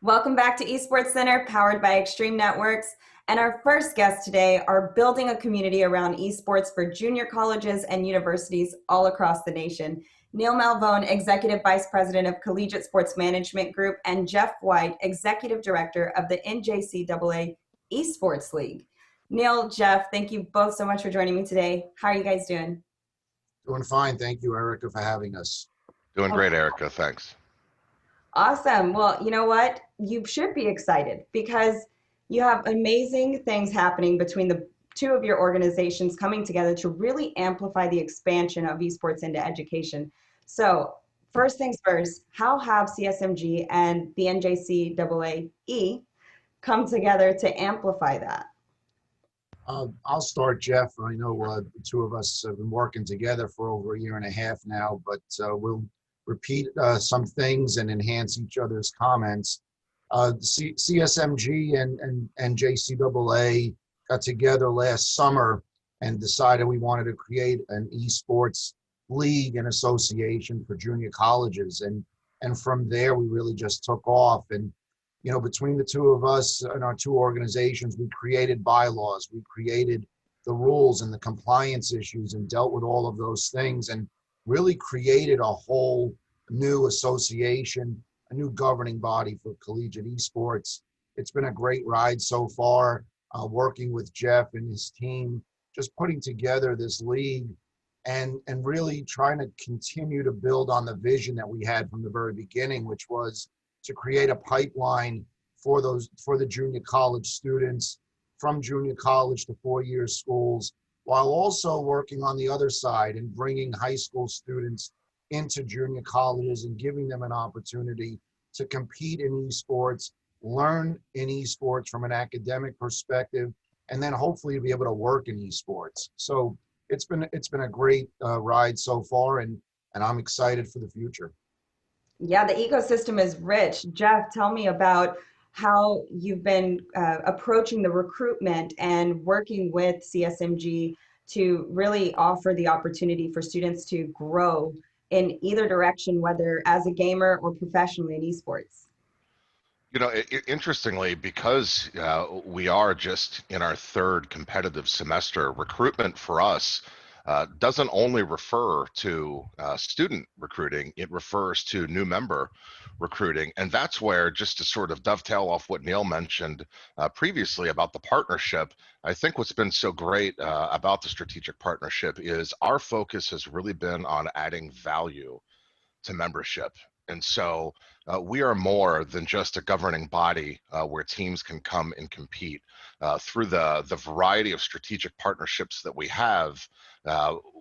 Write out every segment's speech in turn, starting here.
Welcome back to Esports Center, powered by Extreme Networks. And our first guests today are building a community around esports for junior colleges and universities all across the nation. Neil Malvone, Executive Vice President of Collegiate Sports Management Group, and Jeff White, Executive Director of the NJCAA Esports League. Neil, Jeff, thank you both so much for joining me today. How are you guys doing? Doing fine. Thank you, Erica, for having us. Doing great, Erica. Thanks. Awesome. Well, you know what? You should be excited because you have amazing things happening between the two of your organizations coming together to really amplify the expansion of esports into education. So first things first, how have CSMG and the NJCAA come together to amplify that? I'll start, Jeff. I know the two of us have been working together for over a year and a half now, but we'll repeat some things and enhance each other's comments. CSMG and NJCAA got together last summer and decided we wanted to create an esports league and association for junior colleges. And from there, we really just took off. And, you know, between the two of us and our two organizations, we created bylaws, we created the rules and the compliance issues and dealt with all of those things and really created a whole new association, a new governing body for collegiate esports. It's been a great ride so far, working with Jeff and his team, just putting together this league and really trying to continue to build on the vision that we had from the very beginning, which was to create a pipeline for the junior college students, from junior college to four-year schools, while also working on the other side and bringing high school students into junior colleges and giving them an opportunity to compete in esports, learn in esports from an academic perspective, and then hopefully be able to work in esports. So it's been a great ride so far, and I'm excited for the future. Yeah, the ecosystem is rich. Jeff, tell me about how you've been approaching the recruitment and working with CSMG to really offer the opportunity for students to grow in either direction, whether as a gamer or professionally in esports. You know, interestingly, because we are just in our third competitive semester, recruitment for us doesn't only refer to student recruiting, it refers to new member recruiting. And that's where, just to sort of dovetail off what Neil mentioned previously about the partnership, I think what's been so great about the strategic partnership is our focus has really been on adding value to membership. And so we are more than just a governing body where teams can come and compete. Through the variety of strategic partnerships that we have,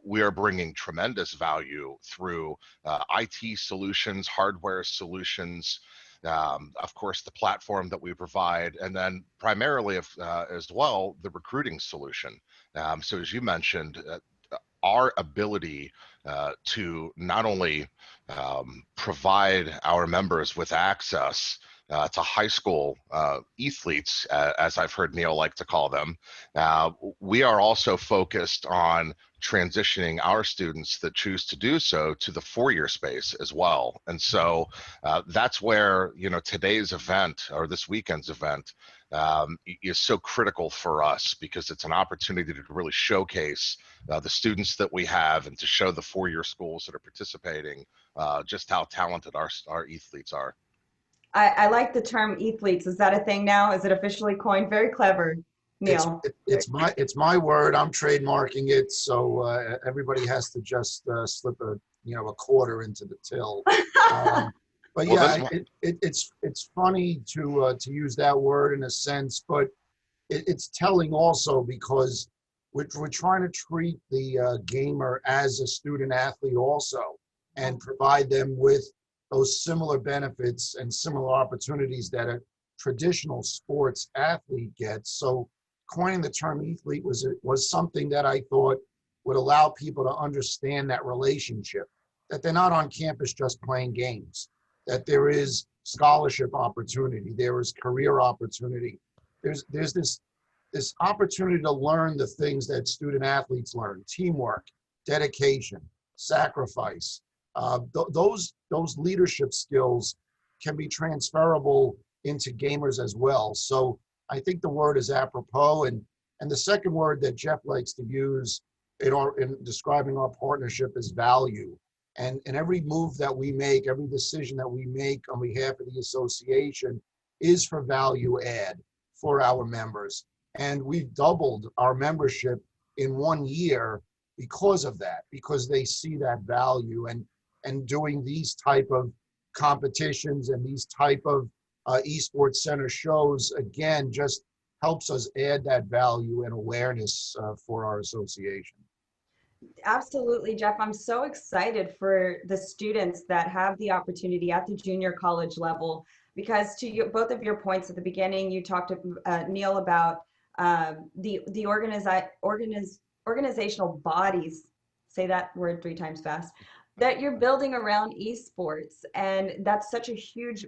we are bringing tremendous value through IT solutions, hardware solutions, of course, the platform that we provide, and then primarily as well, the recruiting solution. So as you mentioned, our ability to not only provide our members with access to high school athletes, as I've heard Neil like to call them, we are also focused on transitioning our students that choose to do so to the four-year space as well. And so that's where, you know, today's event or this weekend's event is so critical for us, because it's an opportunity to really showcase the students that we have and to show the four-year schools that are participating just how talented our athletes are. I like the term athletes. Is that a thing now? Is it officially coined? Very clever, Neil. It's my word. I'm trademarking it, so everybody has to just slip a quarter into the till. But yeah, it's funny to use that word in a sense, but it's telling also, because we're trying to treat the gamer as a student athlete also, and provide them with those similar benefits and similar opportunities that a traditional sports athlete gets. So coining the term athlete was something that I thought would allow people to understand that relationship, that they're not on campus just playing games, that there is scholarship opportunity, there is career opportunity. There's this opportunity to learn the things that student athletes learn: teamwork, dedication, sacrifice. Those leadership skills can be transferable into gamers as well. So I think the word is apropos. And the second word that Jeff likes to use in describing our partnership is value. And every move that we make, every decision that we make on behalf of the association is for value add for our members. And we've doubled our membership in 1 year because of that, because they see that value. And doing these type of competitions and these type of esports center shows, again, just helps us add that value and awareness for our association. Absolutely, Jeff. I'm so excited for the students that have the opportunity at the junior college level, because to you, both of your points at the beginning, you talked to Neil about the organizational bodies, say that word 3 times fast, that you're building around esports. And that's such a huge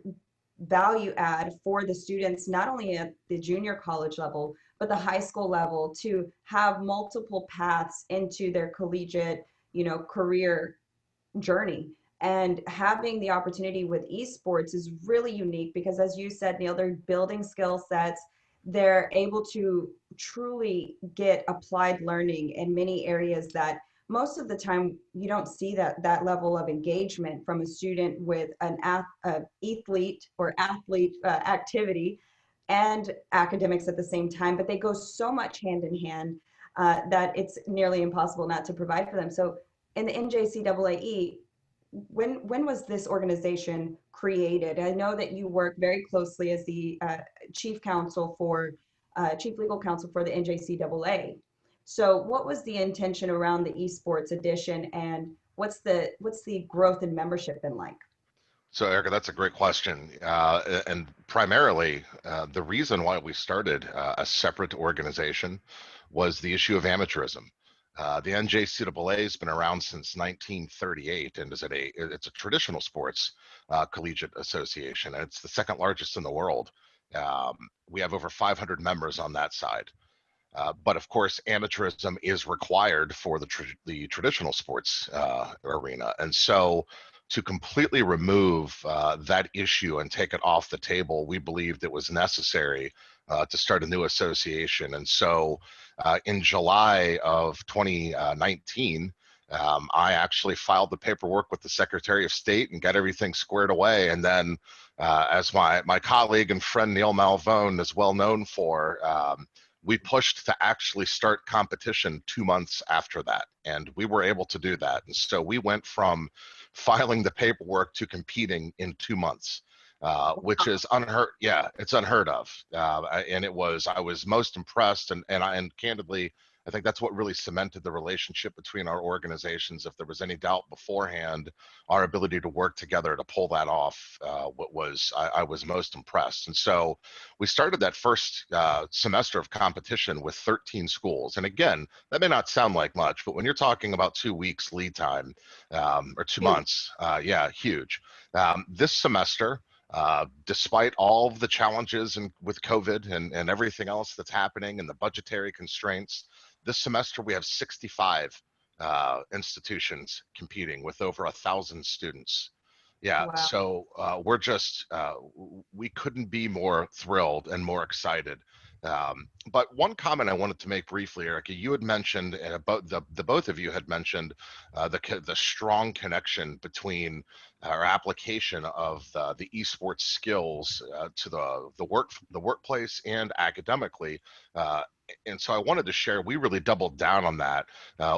value add for the students, not only at the junior college level, but the high school level, to have multiple paths into their collegiate, career journey. And having the opportunity with esports is really unique because, as you said, Neil, they're building skill sets. They're able to truly get applied learning in many areas that most of the time you don't see that level of engagement from a student with an athlete activity and academics at the same time, but they go so much hand in hand that it's nearly impossible not to provide for them. So in the NJCAA, when was this organization created? I know that you work very closely as the chief legal counsel for the NJCAA. So what was the intention around the esports edition, and what's the growth in membership been like? So, Erica, that's a great question. And primarily, the reason why we started a separate organization was the issue of amateurism. The NJCAA has been around since 1938 and it's a traditional sports collegiate association. And it's the second largest in the world. We have over 500 members on that side. But of course, amateurism is required for the traditional sports arena. And so to completely remove that issue and take it off the table, we believed it was necessary to start a new association. And so in July of 2019, I actually filed the paperwork with the Secretary of State and got everything squared away. And then as my colleague and friend Neil Malvone is well known for, we pushed to actually start competition 2 months after that. And we were able to do that. And so we went from filing the paperwork to competing in 2 months, which is unheard. Yeah, it's unheard of. And I was most impressed. And candidly, I think that's what really cemented the relationship between our organizations. If there was any doubt beforehand, our ability to work together to pull that off, I was most impressed. And so we started that first semester of competition with 13 schools. And again, that may not sound like much, but when you're talking about 2 weeks lead time, or 2 months, yeah, huge. This semester, despite all of the challenges with COVID and everything else that's happening and the budgetary constraints, this semester we have 65 institutions competing with over 1,000 students. Yeah, Wow. so we're just, we couldn't be more thrilled and more excited. But one comment I wanted to make briefly, Erica, you had mentioned, and about the both of you had mentioned the strong connection between our application of the esports skills to the workplace and academically. And so I wanted to share, we really doubled down on that.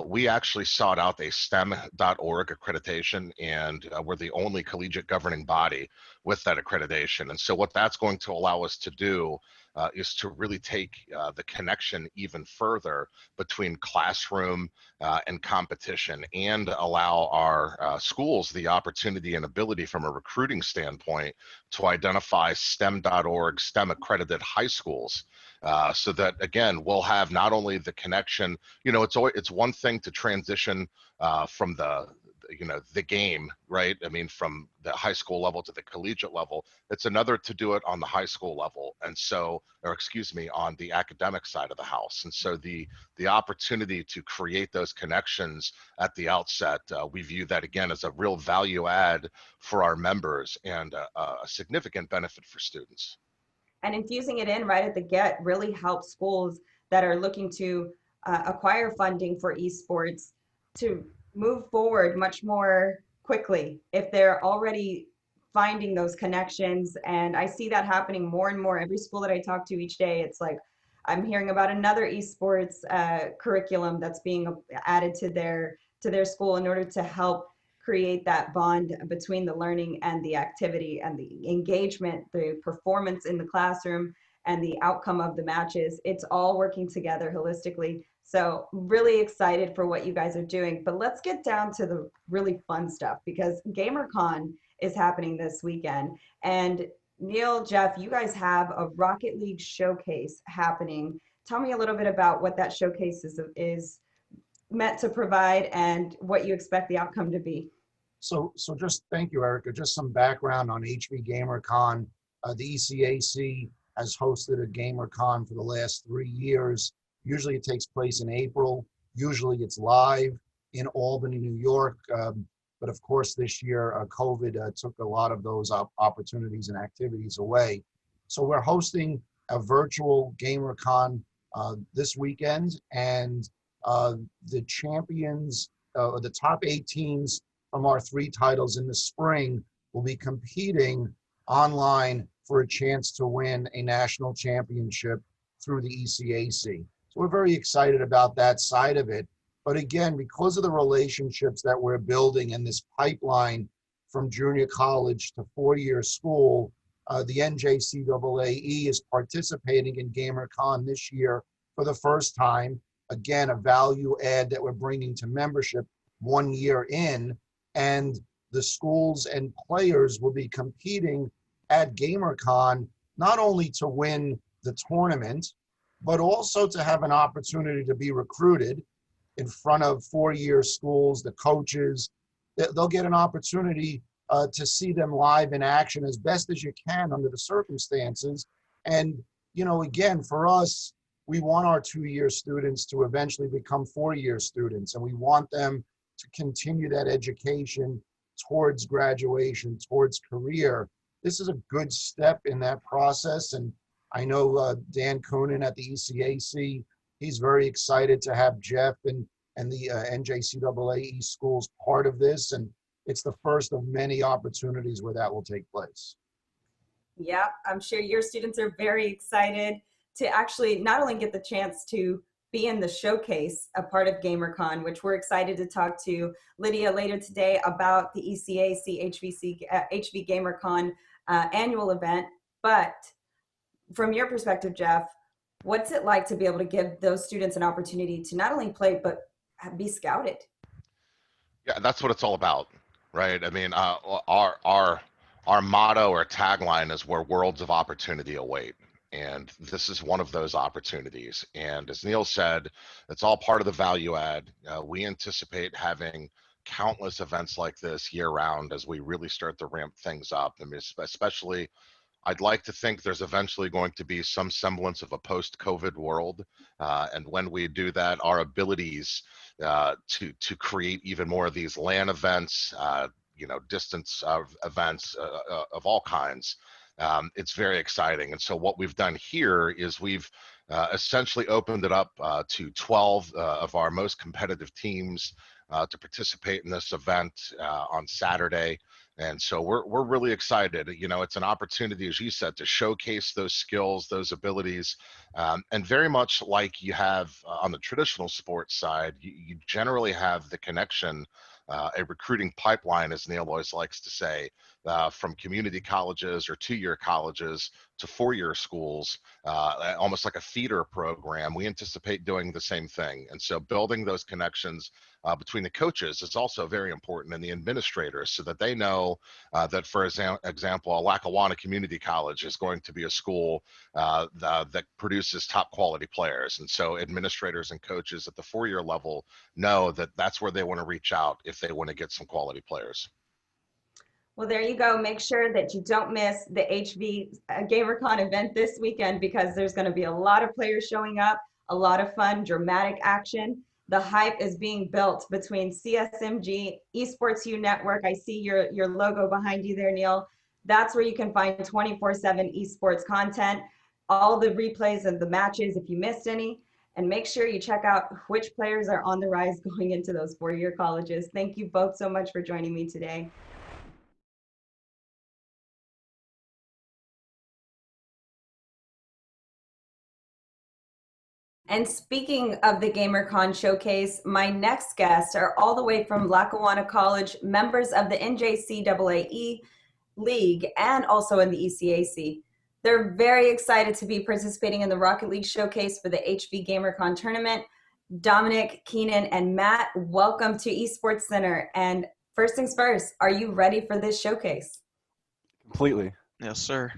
We actually sought out a STEM.org accreditation, and we're the only collegiate governing body with that accreditation. And so what that's going to allow us to do is to really take the connection even further between classroom and competition, and allow our schools the opportunity and ability from a recruiting standpoint to identify STEM.org, STEM accredited high schools. So that, again, we'll have not only the connection, it's one thing to transition from the game, right? I mean, from the high school level to the collegiate level. It's another to do it on the high school level. And so, on the academic side of the house. And so the opportunity to create those connections at the outset, we view that again as a real value add for our members and a significant benefit for students. And infusing it in right at the get really helps schools that are looking to acquire funding for esports to move forward much more quickly if they're already finding those connections. And I see that happening more and more. Every school that I talk to each day, it's like I'm hearing about another esports curriculum that's being added to their school in order to help create that bond between the learning and the activity and the engagement, the performance in the classroom, and the outcome of the matches. It's all working together holistically. So really excited for what you guys are doing. But let's get down to the really fun stuff, because GamerCon is happening this weekend. And Neil, Jeff, you guys have a Rocket League showcase happening. Tell me a little bit about what that showcase is meant to provide and what you expect the outcome to be. So just thank you, Erica. Just some background on HV GamerCon. The ECAC has hosted a GamerCon for the last 3 years. Usually it takes place in April. Usually it's live in Albany, New York. But of course, this year, COVID took a lot of those opportunities and activities away. So we're hosting a virtual GamerCon this weekend, and the champions, or the top 8 teams from our 3 titles in the spring will be competing online for a chance to win a national championship through the ECAC. So we're very excited about that side of it. But again, because of the relationships that we're building in this pipeline from junior college to 4-year school, the NJCAAE is participating in GamerCon this year for the first time. Again, a value add that we're bringing to membership 1 year in, and the schools and players will be competing at GamerCon, not only to win the tournament, but also to have an opportunity to be recruited in front of 4-year schools, the coaches. They'll get an opportunity to see them live in action as best as you can under the circumstances. And, you know, again, for us, we want our 2-year students to eventually become 4-year students, and we want them to continue that education towards graduation, towards career. This is a good step in that process. And I know Dan Coonan at the ECAC, he's very excited to have Jeff and the NJCAAE schools part of this. And it's the first of many opportunities where that will take place. Yeah, I'm sure your students are very excited to actually not only get the chance to be in the showcase, a part of GamerCon, which we're excited to talk to Lydia later today about the ECAC HV GamerCon annual event. But from your perspective, Jeff, what's it like to be able to give those students an opportunity to not only play, but be scouted? Yeah, that's what it's all about, right? I mean, our motto or tagline is where worlds of opportunity await. And this is one of those opportunities. And as Neil said, it's all part of the value add. We anticipate having countless events like this year round as we really start to ramp things up. I mean, especially, I'd like to think there's eventually going to be some semblance of a post-COVID world. And when we do that, our abilities to create even more of these LAN events, distance events of all kinds, it's very exciting. And so what we've done here is we've essentially opened it up to 12 of our most competitive teams to participate in this event on Saturday. And so we're really excited. You know, it's an opportunity, as you said, to showcase those skills, those abilities, and very much like you have on the traditional sports side, you generally have the connection, a recruiting pipeline, as Neil always likes to say, from community colleges or 2-year colleges to 4-year schools, almost like a feeder program. We anticipate doing the same thing. And so building those connections between the coaches is also very important, and the administrators, so that they know that, for example, a Lackawanna Community College is going to be a school that produces top quality players. And so administrators and coaches at the 4-year level know that that's where they want to reach out if they want to get some quality players. Well, there you go. Make sure that you don't miss the HV GamerCon event this weekend, because there's going to be a lot of players showing up, a lot of fun, dramatic action. The hype is being built between CSMG, Esports U Network. I see your logo behind you there, Neil. That's where you can find 24/7 esports content, all the replays of the matches if you missed any, and make sure you check out which players are on the rise going into those four-year colleges. Thank you both so much for joining me today. And speaking of the GamerCon showcase, my next guests are all the way from Lackawanna College, members of the NJCAA League and also in the ECAC. They're very excited to be participating in the Rocket League showcase for the HV GamerCon tournament. Dominic, Keenan, and Matt, welcome to Esports Center. And first things first, are you ready for this showcase? Completely. Yes, sir.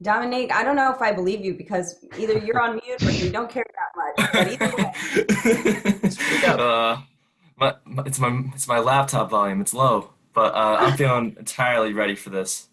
Dominic, I don't know if I believe you because either you're on mute or you don't care that much. But either way. It's my laptop volume. It's low, but I'm feeling entirely ready for this.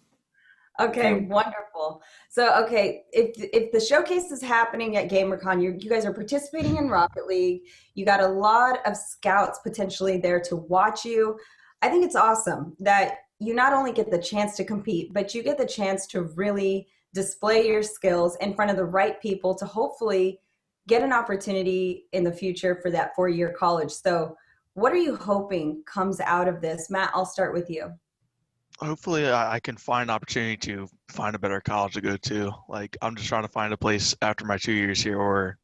Okay, wonderful. So, okay, if the showcase is happening at GamerCon, you guys are participating in Rocket League. You got a lot of scouts potentially there to watch you. I think it's awesome that you not only get the chance to compete, but you get the chance to really display your skills in front of the right people to hopefully get an opportunity in the future for that four-year college. So what are you hoping comes out of this? Matt, I'll start with you. Hopefully I can find an opportunity to find a better college to go to. Like, I'm just trying to find a place after my 2 years here, or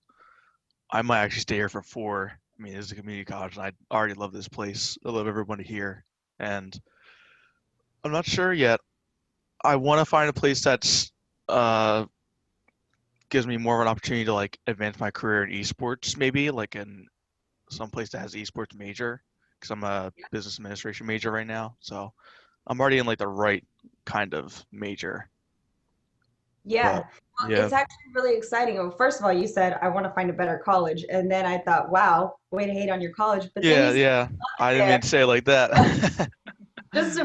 I might actually stay here for 4. I mean, it's a community college, and I already love this place. I love everybody here, and I'm not sure yet. I want to find a place that's gives me more of an opportunity to like advance my career in esports, maybe like in some place that has an esports major, because I'm a business administration major right now. So I'm already in like the right kind of major. Yeah. But, Well, it's actually really exciting. Well, first of all, you said, I want to find a better college. And then I thought, wow, way to hate on your college. But then you said, I didn't mean to say it like that. just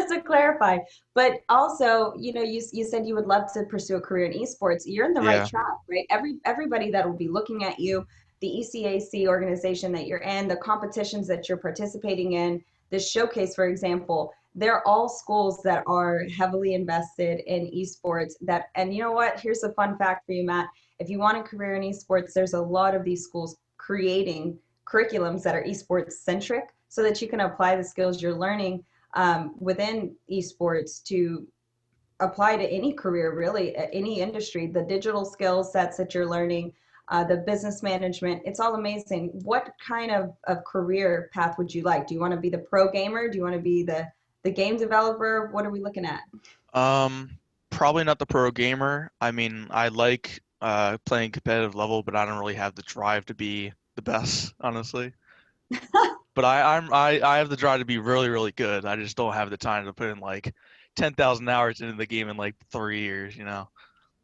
to clarify, but also, you said you would love to pursue a career in esports. You're in the right track, right? Everybody that will be looking at you, the ECAC organization that you're in, the competitions that you're participating in, this showcase, for example, they're all schools that are heavily invested in esports. And you know what? Here's a fun fact for you, Matt. If you want a career in esports, there's a lot of these schools creating curriculums that are esports centric so that you can apply the skills you're learning within esports to apply to any career, really, any industry. The digital skill sets that you're learning, the business management, it's all amazing. What kind of career path would you like? Do you want to be the pro gamer? Do you want to be the game developer? What are we looking at? Probably not the pro gamer. I mean, I like playing competitive level, but I don't really have the drive to be the best, honestly. But I have the drive to be really, really good. I just don't have the time to put in like 10,000 hours into the game in like 3 years, you know.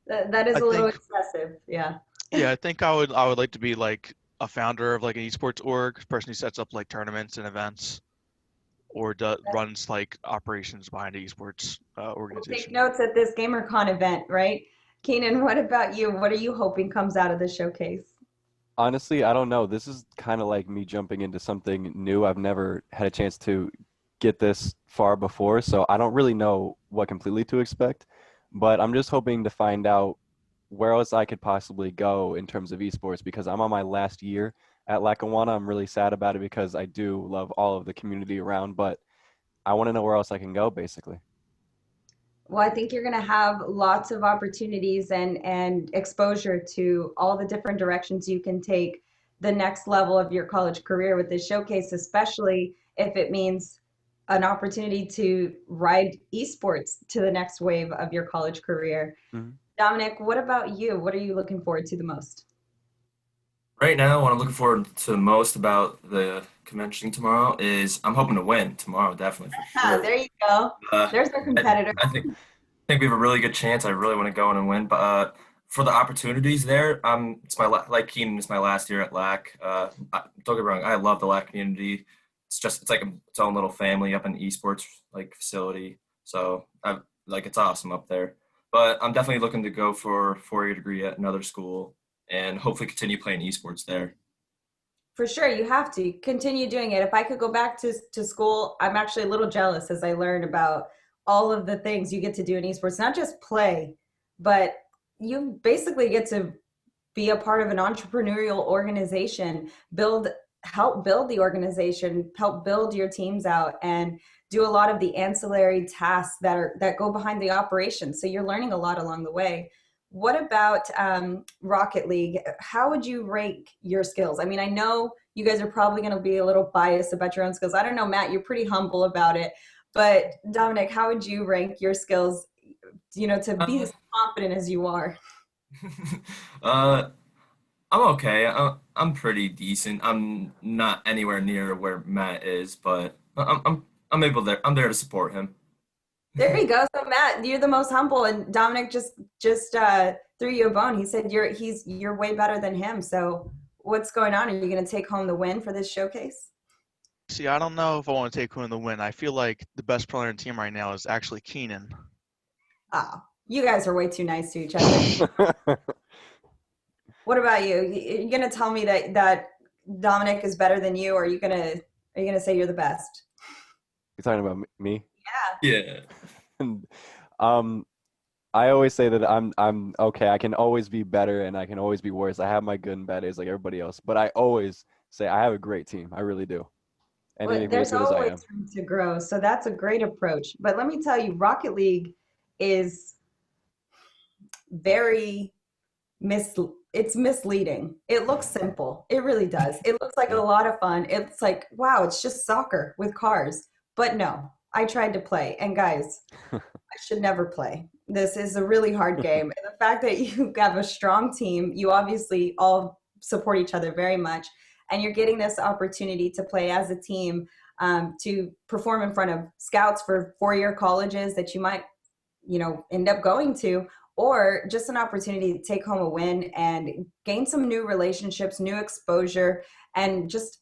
That is a little excessive, yeah. Yeah, I think I would like to be like a founder of like an esports org, person who sets up like tournaments and events, or runs like operations behind an esports organization. We'll take notes at this GamerCon event, right? Keenan, what about you? What are you hoping comes out of the showcase? Honestly, I don't know. This is kind of like me jumping into something new. I've never had a chance to get this far before, so I don't really know what completely to expect. But I'm just hoping to find out where else I could possibly go in terms of esports, because I'm on my last year at Lackawanna. I'm really sad about it because I do love all of the community around, but I want to know where else I can go, basically. Well, I think you're going to have lots of opportunities and exposure to all the different directions you can take the next level of your college career with this showcase, especially if it means an opportunity to ride esports to the next wave of your college career. Mm-hmm. Dominic, what about you? What are you looking forward to the most? Right now, what I'm looking forward to the most about the convention tomorrow is I'm hoping to win tomorrow, definitely, for sure. There you go. There's our competitor. I think we have a really good chance. I really want to go in and win. But for the opportunities there, it's like Keenan, it's my last year at LAC. Don't get me wrong, I love the LAC community. It's like its own little family up in the esports like facility. So it's awesome up there. But I'm definitely looking to go for a 4-year degree at another school and hopefully continue playing esports there. For sure, you have to continue doing it. If I could go back to school, I'm actually a little jealous as I learned about all of the things you get to do in esports, not just play, but you basically get to be a part of an entrepreneurial organization, help build the organization, help build your teams out, and do a lot of the ancillary tasks that go behind the operation. So you're learning a lot along the way. What about Rocket League? How would you rank your skills? I mean, I know you guys are probably going to be a little biased about your own skills. I don't know, Matt, you're pretty humble about it. But Dominic, how would you rank your skills, to be as confident as you are? I'm okay. I'm pretty decent. I'm not anywhere near where Matt is, but I'm able there. I'm there to support him. There you go. So Matt, you're the most humble, and Dominic just threw you a bone. He said you're way better than him. So what's going on? Are you going to take home the win for this showcase? See, I don't know if I want to take home the win. I feel like the best player on the team right now is actually Keenan. Oh, you guys are way too nice to each other. What about you? Are you going to tell me that Dominic is better than you, or are you going to say you're the best? You're talking about me? Yeah. I always say that I'm okay. I can always be better and I can always be worse. I have my good and bad days like everybody else, but I always say I have a great team. I really do. And Well, there's always room to grow, so that's a great approach. But let me tell you, Rocket League is very it's misleading. It looks simple. It really does. It looks like a lot of fun. It's like, wow, it's just soccer with cars. But no, I tried to play, and guys, I should never play. This is a really hard game. And the fact that you have a strong team, you obviously all support each other very much, and you're getting this opportunity to play as a team, to perform in front of scouts for four-year colleges that you might, end up going to, or just an opportunity to take home a win and gain some new relationships, new exposure, and just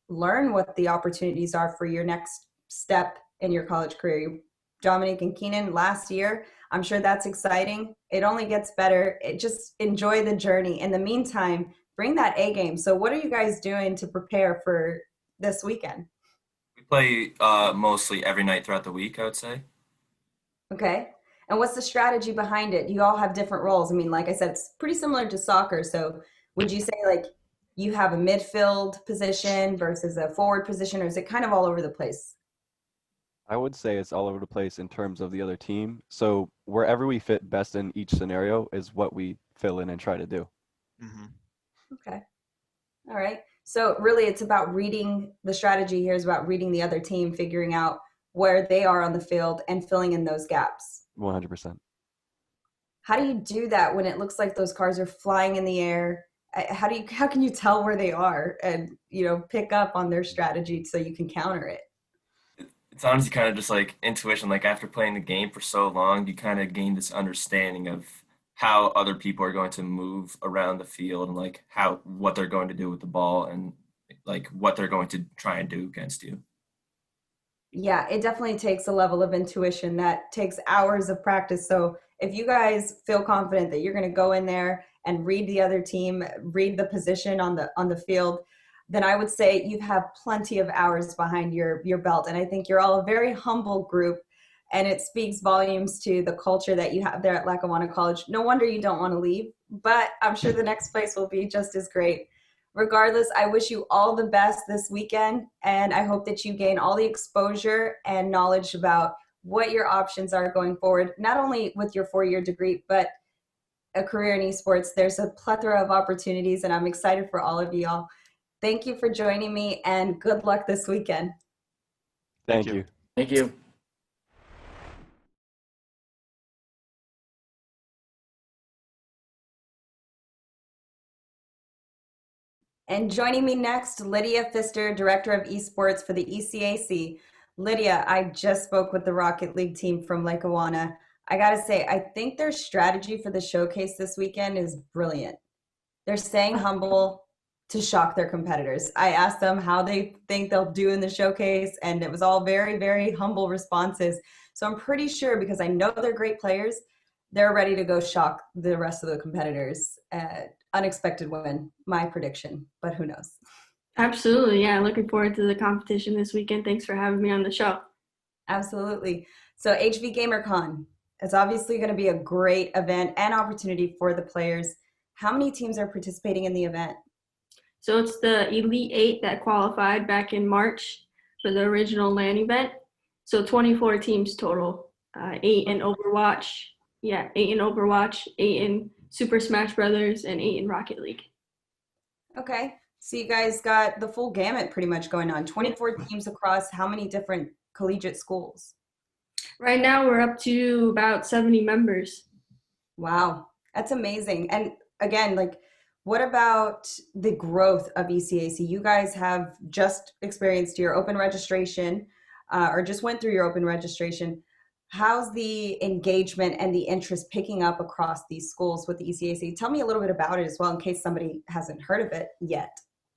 learn what the opportunities are for your next step in your college career. Dominic and Keenan last year, I'm sure that's exciting. It only gets better. Just enjoy the journey. In the meantime, bring that A game. So what are you guys doing to prepare for this weekend? We play mostly every night throughout the week, I would say. Okay. And what's the strategy behind it? You all have different roles. I mean, like I said, it's pretty similar to soccer. So would you say like you have a midfield position versus a forward position, or is it kind of all over the place? I would say it's all over the place in terms of the other team. So wherever we fit best in each scenario is what we fill in and try to do. Mm-hmm. Okay. All right. So really it's about reading, the strategy here is about reading the other team, figuring out where they are on the field and filling in those gaps. 100%. How do you do that when it looks like those cars are flying in the air? How can you tell where they are and, pick up on their strategy so you can counter it? It's honestly kind of just like intuition. Like after playing the game for so long, you kind of gain this understanding of how other people are going to move around the field and like what they're going to do with the ball and like what they're going to try and do against you. Yeah, it definitely takes a level of intuition that takes hours of practice. So if you guys feel confident that you're going to go in there and read the other team, read the position on the field, then I would say you have plenty of hours behind your belt. And I think you're all a very humble group, and it speaks volumes to the culture that you have there at Lackawanna College. No wonder you don't want to leave, but I'm sure the next place will be just as great. Regardless, I wish you all the best this weekend, and I hope that you gain all the exposure and knowledge about what your options are going forward, not only with your four-year degree, but a career in esports. There's a plethora of opportunities, and I'm excited for all of y'all. Thank you for joining me, and good luck this weekend. Thank you. Thank you. And joining me next, Lydia Pfister, Director of Esports for the ECAC. Lydia, I just spoke with the Rocket League team from Lackawanna. I gotta say, I think their strategy for the showcase this weekend is brilliant. They're staying humble to shock their competitors. I asked them how they think they'll do in the showcase, and it was all very, very humble responses. So I'm pretty sure, because I know they're great players, they're ready to go shock the rest of the competitors. Unexpected win, my prediction, but who knows? Absolutely, yeah. Looking forward to the competition this weekend. Thanks for having me on the show. Absolutely. So HV GamerCon is obviously going to be a great event and opportunity for the players. How many teams are participating in the event? So it's the Elite 8 that qualified back in March for the original LAN event. So 24 teams total, 8 in Overwatch. Yeah, 8 in Overwatch, 8 in Super Smash Brothers, and 8 in Rocket League. Okay, so you guys got the full gamut pretty much going on. 24 teams across how many different collegiate schools? Right now we're up to about 70 members. Wow, that's amazing. And again, like, what about the growth of ECAC? You guys have just experienced your open registration or just went through your open registration. How's the engagement and the interest picking up across these schools with the ECAC? Tell me a little bit about it as well in case somebody hasn't heard of it yet.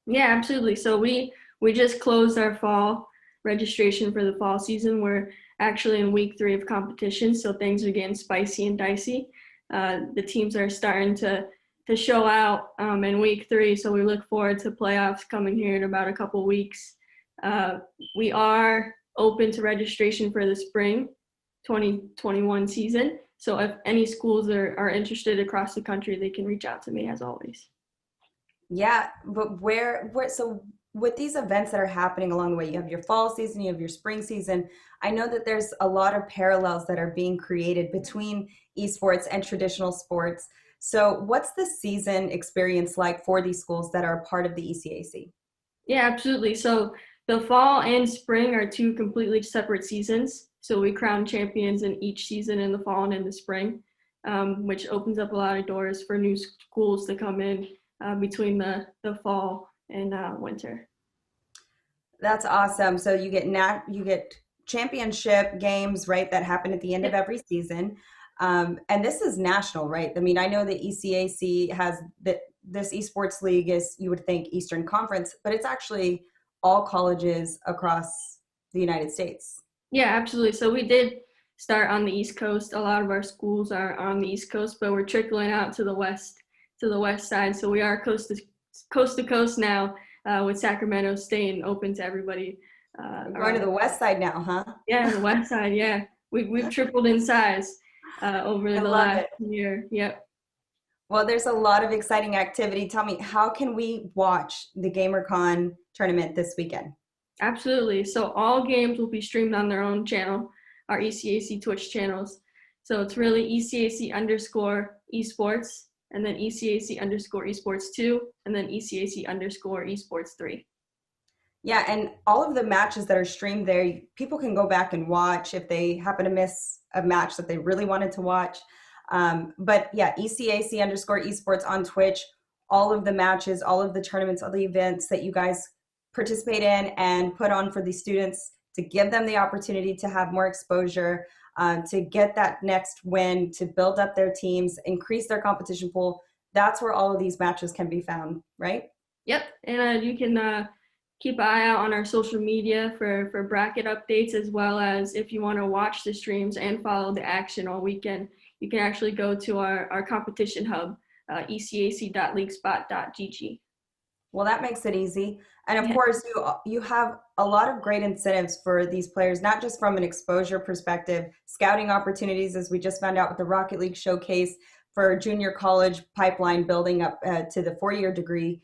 Yeah, absolutely. So we just closed our fall registration for the fall season. We're actually in week 3 of competition, so things are getting spicy and dicey. The teams are starting to show out in week 3, so we look forward to playoffs coming here in about a couple weeks. We are open to registration for the spring 2021 season, so if any schools are interested across the country, they can reach out to me as always. Yeah, but where so with these events that are happening along the way, you have your fall season, you have your spring season. I know that there's a lot of parallels that are being created between esports and traditional sports. So what's the season experience like for these schools that are part of the ECAC? Yeah, absolutely. So the fall and spring are 2 completely separate seasons. So we crown champions in each season in the fall and in the spring, which opens up a lot of doors for new schools to come in between the fall and winter. That's awesome. So you get championship games, right, that happen at the end of every season. And this is national, right? I mean, I know the ECAC has this esports league is, you would think, Eastern Conference, but it's actually all colleges across the United States. Yeah, absolutely. So we did start on the East Coast. A lot of our schools are on the East Coast, but we're trickling out to the west side. So we are coast to coast now, with Sacramento staying open to everybody. Going to the west side now, huh? Yeah, the west side. Yeah, we've tripled in size over the last year. Yep. Well, there's a lot of exciting activity. Tell me, how can we watch the GamerCon tournament this weekend? Absolutely. So all games will be streamed on their own channel, our ECAC Twitch channels. So it's really ECAC_esports, and then ECAC_esports 2, and then ECAC_esports 3. Yeah, and all of the matches that are streamed there, people can go back and watch if they happen to miss a match that they really wanted to watch. But yeah, ECAC_esports on Twitch, all of the matches, all of the tournaments, all the events that you guys participate in and put on for the students to give them the opportunity to have more exposure, to get that next win, to build up their teams, increase their competition pool. That's where all of these matches can be found, right? Yep, and you can keep an eye out on our social media for bracket updates, as well as if you want to watch the streams and follow the action all weekend, you can actually go to our competition hub, ecac.leaguespot.gg. Well, that makes it easy. And of course, you have a lot of great incentives for these players, not just from an exposure perspective, scouting opportunities, as we just found out with the Rocket League showcase for junior college pipeline building up to the 4-year degree.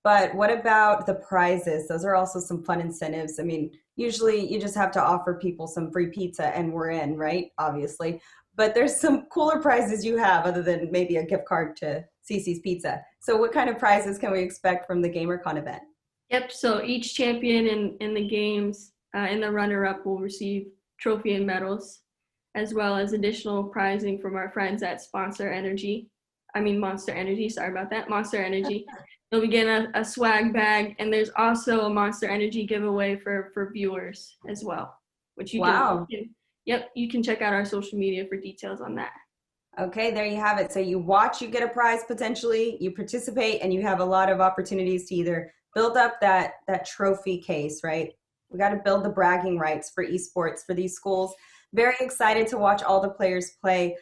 But what about the prizes? Those are also some fun incentives. I mean, usually you just have to offer people some free pizza and we're in, right? Obviously. But there's some cooler prizes you have other than maybe a gift card to CC's Pizza. So what kind of prizes can we expect from the GamerCon event? Yep, so each champion in the games and the runner-up will receive trophy and medals, as well as additional prizing from our friends at Monster Energy, sorry about that, Monster Energy. They'll be getting a swag bag, and there's also a Monster Energy giveaway for viewers as well, which you you can check out our social media for details on that. Okay, there you have it. So you watch, you get a prize potentially, you participate, and you have a lot of opportunities to either build up that trophy case, right? We got to build the bragging rights for esports for these schools. Very excited to watch all the players play.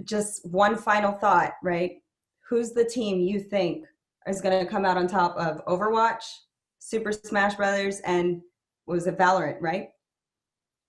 Just one final thought, right? Who's the team you think is going to come out on top of Overwatch, Super Smash Brothers, and what was it, Valorant, right?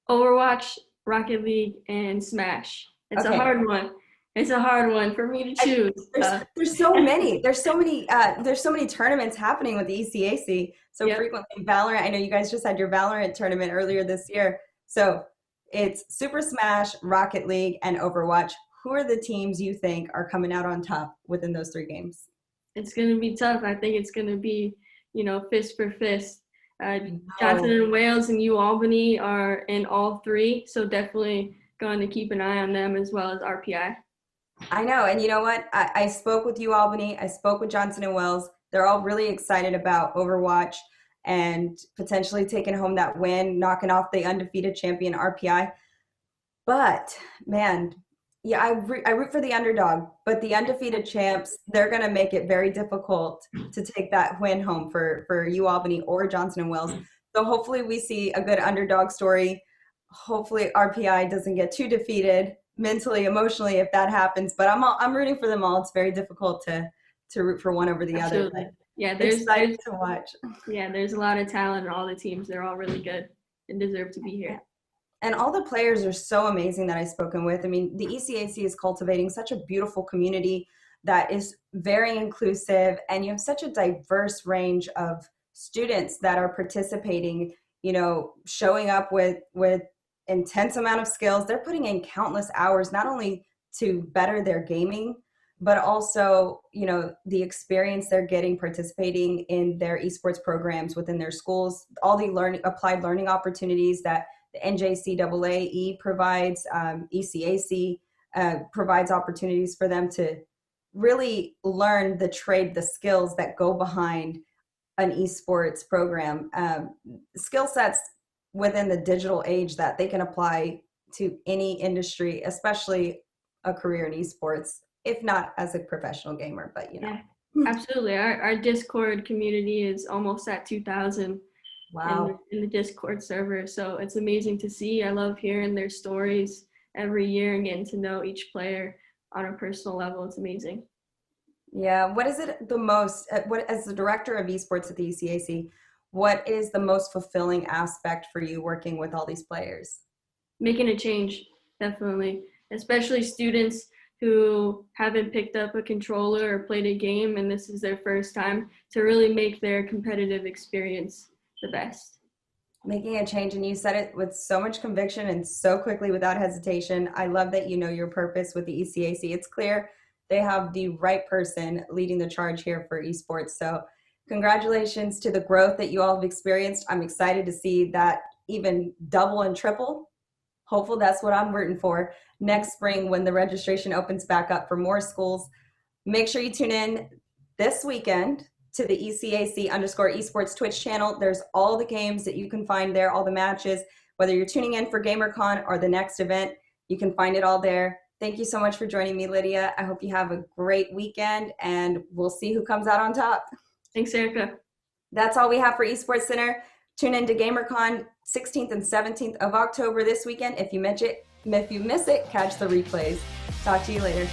Overwatch, Rocket League, and Smash. It's Okay. a hard one. It's a hard one for me to choose. There's so many. There's so many tournaments happening with the ECAC. So Yep. frequently, Valorant. I know you guys just had your Valorant tournament earlier this year. So it's Super Smash, Rocket League, and Overwatch. Who are the teams you think are coming out on top within those 3 games? It's going to be tough. I think it's going to be, fist for fist. Johnson and Wales and UAlbany are in all 3, so definitely going to keep an eye on them as well as RPI. I know, and you know what? I spoke with UAlbany. I spoke with Johnson and Wales. They're all really excited about Overwatch and potentially taking home that win, knocking off the undefeated champion RPI. But man, yeah, I root for the underdog, but the undefeated champs, they're going to make it very difficult to take that win home for UAlbany or Johnson and Wales. So hopefully we see a good underdog story. Hopefully RPI doesn't get too defeated mentally, emotionally, if that happens. But I'm rooting for them all. It's very difficult to root for one over the Absolutely. other. Yeah, There's exciting to watch. Yeah, there's a lot of talent in all the teams. They're all really good and deserve to be here. And all the players are so amazing that I've spoken with. I mean, the ECAC is cultivating such a beautiful community that is very inclusive, and you have such a diverse range of students that are participating, showing up with intense amount of skills. They're putting in countless hours, not only to better their gaming, but also, the experience they're getting participating in their esports programs within their schools, all the applied learning opportunities that the NJCAAE provides, ECAC provides opportunities for them to really learn the trade, the skills that go behind an esports program, skill sets within the digital age that they can apply to any industry, especially a career in esports, if not as a professional gamer, but Yeah, absolutely. Our Discord community is almost at 2,000. Wow. In the Discord server. So it's amazing to see. I love hearing their stories every year and getting to know each player on a personal level. It's amazing. Yeah. What is it the most, as the director of esports at the ECAC, what is the most fulfilling aspect for you working with all these players? Making a change, definitely. Especially students who haven't picked up a controller or played a game and this is their first time, to really make their competitive experience the best. Making a change, and you said it with so much conviction and so quickly without hesitation. I love that you know your purpose with the ECAC. It's clear they have the right person leading the charge here for esports. So congratulations to the growth that you all have experienced. I'm excited to see that even double and triple. Hopefully that's what I'm rooting for next spring when the registration opens back up for more schools. Make sure you tune in this weekend to the ECAC_esports Twitch channel. There's all the games that you can find there, all the matches, whether you're tuning in for GamerCon or the next event, you can find it all there. Thank you so much for joining me, Lydia. I hope you have a great weekend, and we'll see who comes out on top. Thanks, Erica. That's all we have for Esports Center. Tune in to GamerCon 16th and 17th of October this weekend. If you miss it, catch the replays. Talk to you later.